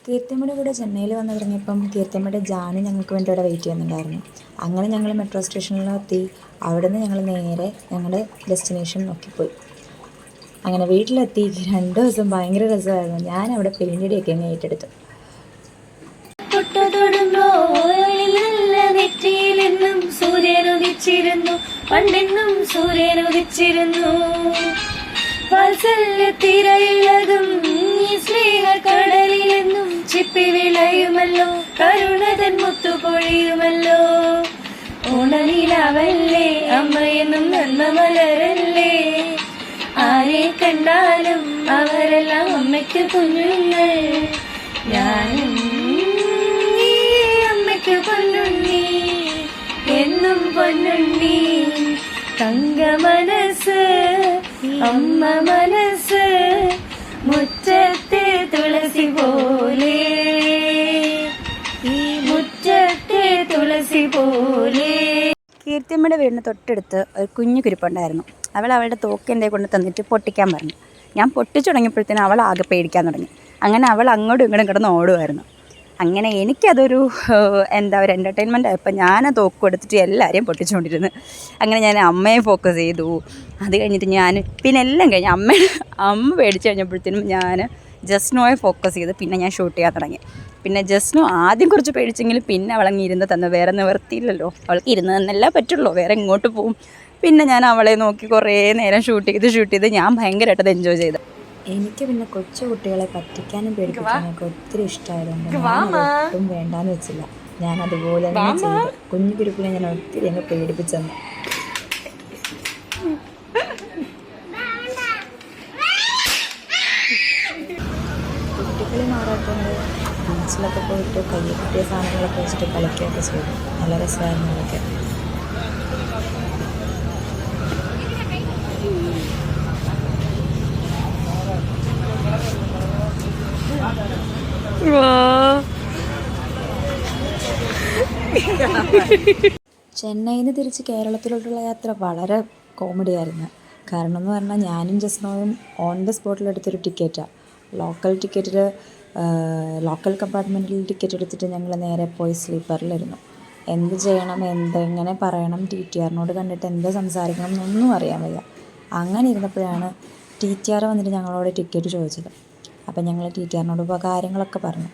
കീർത്തിയമ്മയുടെ കൂടെ ചെന്നൈയിൽ വന്ന് തുടങ്ങിയപ്പം കീർത്തിയമ്മയുടെ ജാനു ഞങ്ങൾക്ക് വേണ്ടി അവിടെ വെയിറ്റ് ചെയ്യുന്നുണ്ടായിരുന്നു. അങ്ങനെ ഞങ്ങൾ മെട്രോ സ്റ്റേഷനിലെത്തി. അവിടെ നിന്ന് ഞങ്ങൾ നേരെ ഞങ്ങളുടെ ഡെസ്റ്റിനേഷൻ നോക്കിപ്പോയി. അങ്ങനെ വീട്ടിലെത്തി 2 ദിവസം ഭയങ്കര രസമായിരുന്നു. ഞാൻ അവിടെ പെയിൻ്റടിയൊക്കെ അങ്ങ് ഏറ്റെടുത്തു. പണ്ടെന്നും സൂര്യനുദിച്ചിരുന്നു വാത്സല്യത്തിരയിലതും ഈ സ്നേഹക്കടലിലെന്നും ചിപ്പി വിളയുമല്ലോ കരുണതൻ മുത്തുപൊഴിയുമല്ലോ. ഓണനിലാവല്ലേ അമ്മയെന്നും നന്മ മലരല്ലേ, ആരെ കണ്ടാലും അവരെല്ലാം അമ്മയ്ക്ക് കുഞ്ഞുങ്ങൾ. ഞാനും ഈ അമ്മയ്ക്ക് പൊന്നുണ്ണി, എന്നും പൊന്നുണ്ണി. തങ്ക മനസ്സ് അമ്മ മനസ്സ്, മുറ്റത്തെ തുളസി പോലെ, ഈ മുറ്റത്തെ തുളസി പോലെ. കീർത്തിയമ്മയുടെ വീടിന് തൊട്ടടുത്ത് ഒരു കുഞ്ഞു കുരിപ്പുണ്ടായിരുന്നു. അവളുടെ തോക്ക് എൻ്റെ കൊണ്ട് തന്നിട്ട് പൊട്ടിക്കാൻ പറഞ്ഞു. ഞാൻ പൊട്ടിച്ചു തുടങ്ങിയപ്പോഴത്തേനും അവൾ ആകെ പേടിക്കാൻ തുടങ്ങി. അങ്ങനെ അവൾ അങ്ങോട്ടും ഇങ്ങോട്ടും കിടന്ന് ഓടുമായിരുന്നു. അങ്ങനെ എനിക്കതൊരു ഒരു എൻ്റർടൈൻമെൻ്റ് ആയപ്പോൾ ഞാൻ ആ തോക്ക് കൊടുത്തിട്ട് എല്ലാവരെയും പൊട്ടിച്ചുകൊണ്ടിരുന്നു. അങ്ങനെ ഞാൻ അമ്മയെ ഫോക്കസ് ചെയ്തു. അത് കഴിഞ്ഞിട്ട് ഞാൻ പിന്നെ എല്ലാം കഴിഞ്ഞ് അമ്മ പേടിച്ച് കഴിഞ്ഞപ്പോഴത്തേനും ഞാൻ ജസ്നോയെ ഫോക്കസ് ചെയ്ത് പിന്നെ ഞാൻ ഷൂട്ട് ചെയ്യാൻ തുടങ്ങി. പിന്നെ ജസ്നോ ആദ്യം കുറച്ച് പേടിച്ചെങ്കിലും പിന്നെ അവളങ്ങ് ഇരുന്ന് തന്നു. വേറെ നിവർത്തിയില്ലല്ലോ, അവൾക്ക് ഇരുന്ന് തന്നല്ലേ പറ്റുള്ളൂ, വേറെ എങ്ങോട്ട് പോവും. പിന്നെ ഞാൻ അവളെ നോക്കി കുറേ നേരം ഷൂട്ട് ചെയ്ത് ഞാൻ ഭയങ്കരമായിട്ടത് എൻജോയ് ചെയ്തു. എനിക്ക് പിന്നെ കൊച്ചു കുട്ടികളെ പറ്റിക്കാനും പേടിപ്പിക്കാനൊക്കെ ഒത്തിരി ഇഷ്ടമായതുകൊണ്ട് ഞാൻ ഒട്ടും വേണ്ടാന്ന് വെച്ചില്ല. ഞാൻ അതുപോലെ തന്നെ ചെയ്തു. കുഞ്ഞു കുരുപ്പിനെ ഞാൻ ഒത്തിരി അങ്ങ് പേടിപ്പിച്ചെന്നു. കുട്ടികളി മാറാത്തതുകൊണ്ട് ബീച്ചിലൊക്കെ പോയിട്ട് കയ്യിൽ കിട്ടിയ സാധനങ്ങളൊക്കെ വെച്ചിട്ട് കളിക്കുകയൊക്കെ ചെയ്തു. നല്ല രസമായിരുന്നു അതൊക്കെ. ചെന്നൈയിൽ നിന്ന് തിരിച്ച് കേരളത്തിലോട്ടുള്ള യാത്ര വളരെ കോമഡിയായിരുന്നു. കാരണം എന്ന് പറഞ്ഞാൽ ഞാനും ജസ്നോയും ഓൺ ദ സ്പോട്ടിൽ എടുത്തൊരു ടിക്കറ്റാണ്. ലോക്കൽ കമ്പാർട്ട്മെൻറ്റിൽ ടിക്കറ്റ് എടുത്തിട്ട് ഞങ്ങൾ നേരെ പോയി സ്ലീപ്പറിലിരുന്നു. എന്ത് ചെയ്യണം, എങ്ങനെ പറയണം, TTRനോട് കണ്ടിട്ട് എന്ത് സംസാരിക്കണം എന്നൊന്നും അറിയാൻ വയ്യ. അങ്ങനെ ഇരുന്നപ്പോഴാണ് TTR വന്നിട്ട് ഞങ്ങളോട് ടിക്കറ്റ് ചോദിച്ചത്. അപ്പം ഞങ്ങൾ TTRനോട് ഇപ്പോൾ കാര്യങ്ങളൊക്കെ പറഞ്ഞു.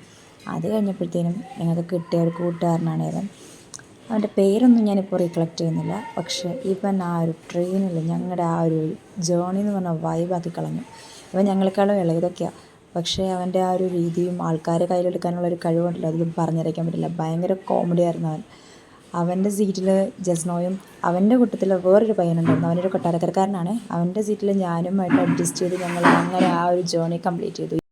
അത് കഴിഞ്ഞപ്പോഴത്തേനും ഞങ്ങൾക്ക് കിട്ടിയ ഒരു കൂട്ടുകാരനാണ് ഇവൻ. അവൻ്റെ പേരൊന്നും ഞാനിപ്പോൾ റീകളക്ട് ചെയ്യുന്നില്ല. പക്ഷേ ഇവൻ ആ ഒരു ട്രെയിനിൽ ഞങ്ങളുടെ ആ ഒരു ജേർണി എന്ന് പറഞ്ഞാൽ വൈബാക്കി കളഞ്ഞു. ഇവൻ ഞങ്ങളെക്കാളും ഇളയതൊക്കെയാണ്. പക്ഷേ അവൻ്റെ ആ ഒരു രീതിയും ആൾക്കാരെ കയ്യിലെടുക്കാനുള്ളൊരു കഴിവുണ്ടല്ലോ, അതൊന്നും പറഞ്ഞറിയിക്കാൻ പറ്റില്ല. ഭയങ്കര കോമഡി ആയിരുന്നു അവൻ. അവൻ്റെ സീറ്റിൽ ജസ്നോയും അവൻ്റെ കൂട്ടത്തിൽ വേറൊരു പയ്യനുണ്ടായിരുന്നു. അവനൊരു കൊട്ടാരക്കരക്കാരനാണ്. അവൻ്റെ സീറ്റിൽ ഞാനുമായിട്ട് അഡ്ജസ്റ്റ് ചെയ്ത് ഞങ്ങൾ അങ്ങനെ ആ ഒരു ജേർണി കംപ്ലീറ്റ് ചെയ്തു.